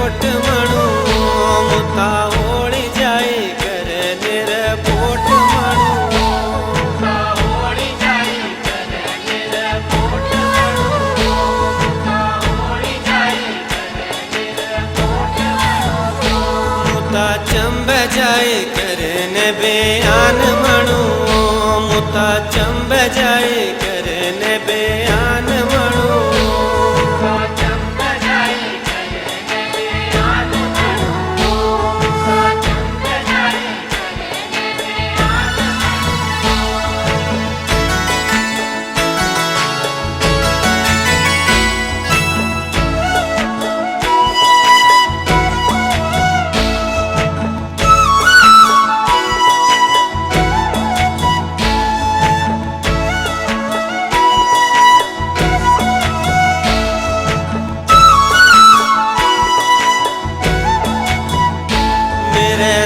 Pot मणु मुता होली जाए कर निर पोट मणु मुता होली जाए कर निर पोट मणु मुता होली जाए कर निर पोट मणु मुता चंब जाए कर ने बयान मणु मुता चंब जाए कर ने बयान मणु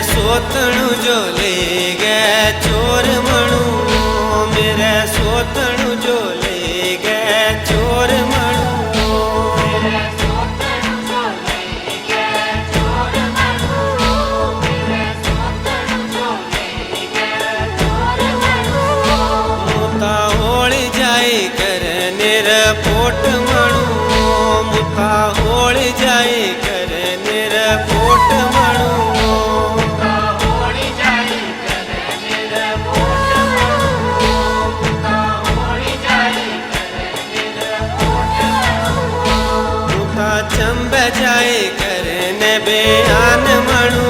सोतणु जो ले गए चोर मणु मेरे सोतणु जो ले गए चोर मणु मेरे सोतणु जो ले गए चोर मणु मेरे सोतणु जो ले गए चोर मणु मुता होली जाए कर निर पोट मणु मुता होली जाए कर निर पोट मणु चंब जाए कर ने बयान मणु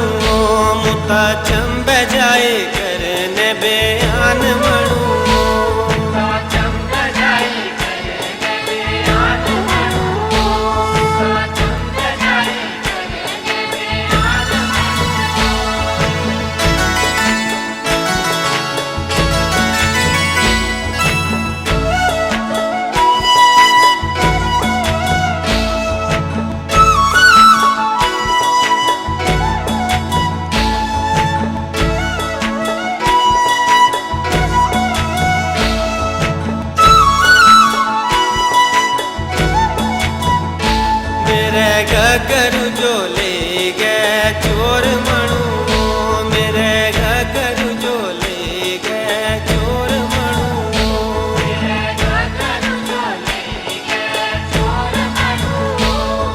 मुता चंब जाए कर ने बयान मणु मुता चंब जाए कर ने बयान मणु मुता चंब जाए कर ने बयान घगरू जो ले गए चोर मणु मेरे घगरू जो ले गए चोर मणु मेरे घगरू जो ले गए चोर मणु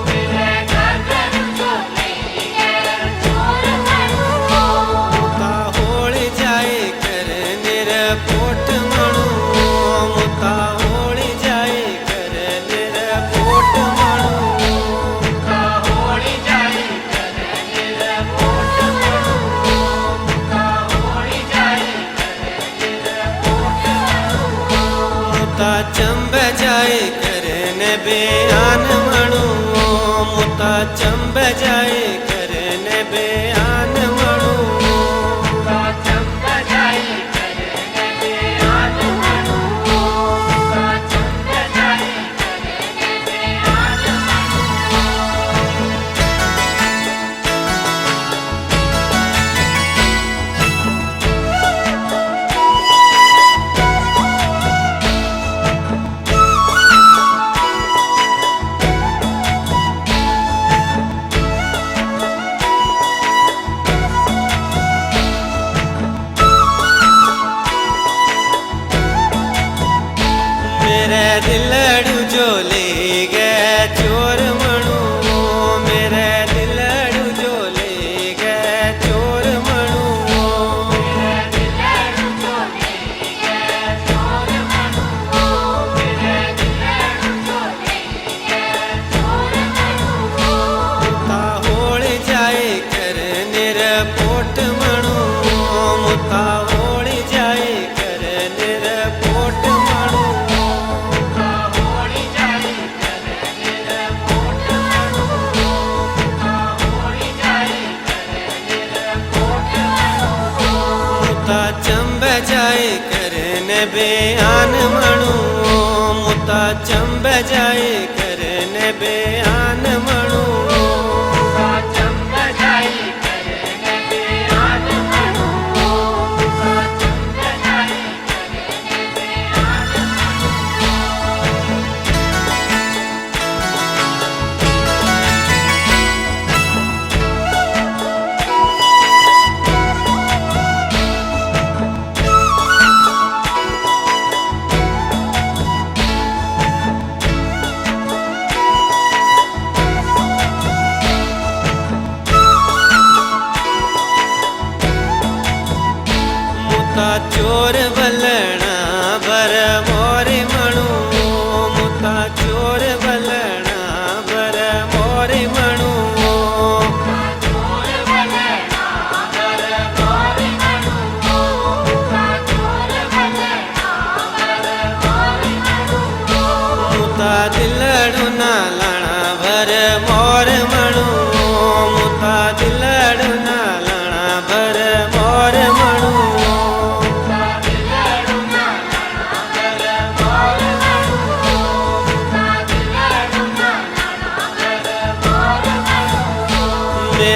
मेरे घगरू जो ले गए चोर मणु मुता होली जाए कर निर पोट मणु मुता होली जाए कर निर पोट मणु चंब जाए कर ने बयान मणु मुता चंब जाए कर ने बयान मणु मुता चंब जाए कर ने बयान मणु मुता चंब जाए कर ने बयान मणु। ब ा मेरे दिलड़ू जो ले गए चोर मणु मेरे दिलड़ू जो ले गए चोर मणु मेरे दिलड़ू जो ले गए चोर मणु मेरे दिलड़ू जो ले गए चोर मणु मुता होली जाए कर निर पोट मणु मुता होली जाए कर निर पोट मणु चंब जाए कर ने बयान मणु मुता चंब जाए कर ने बयान मणु चंब जाए कर ने बयान मणु चंब जाए कर ने बयान मणु।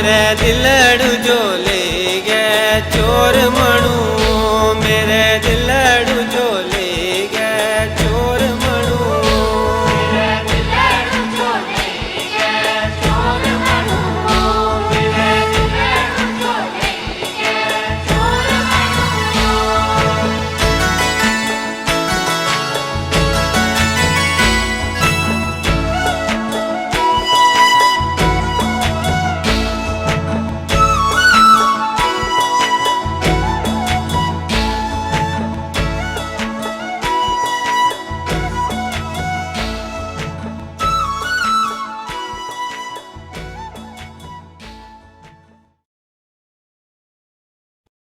रे दिलड़ू जो ले गए चोर मणु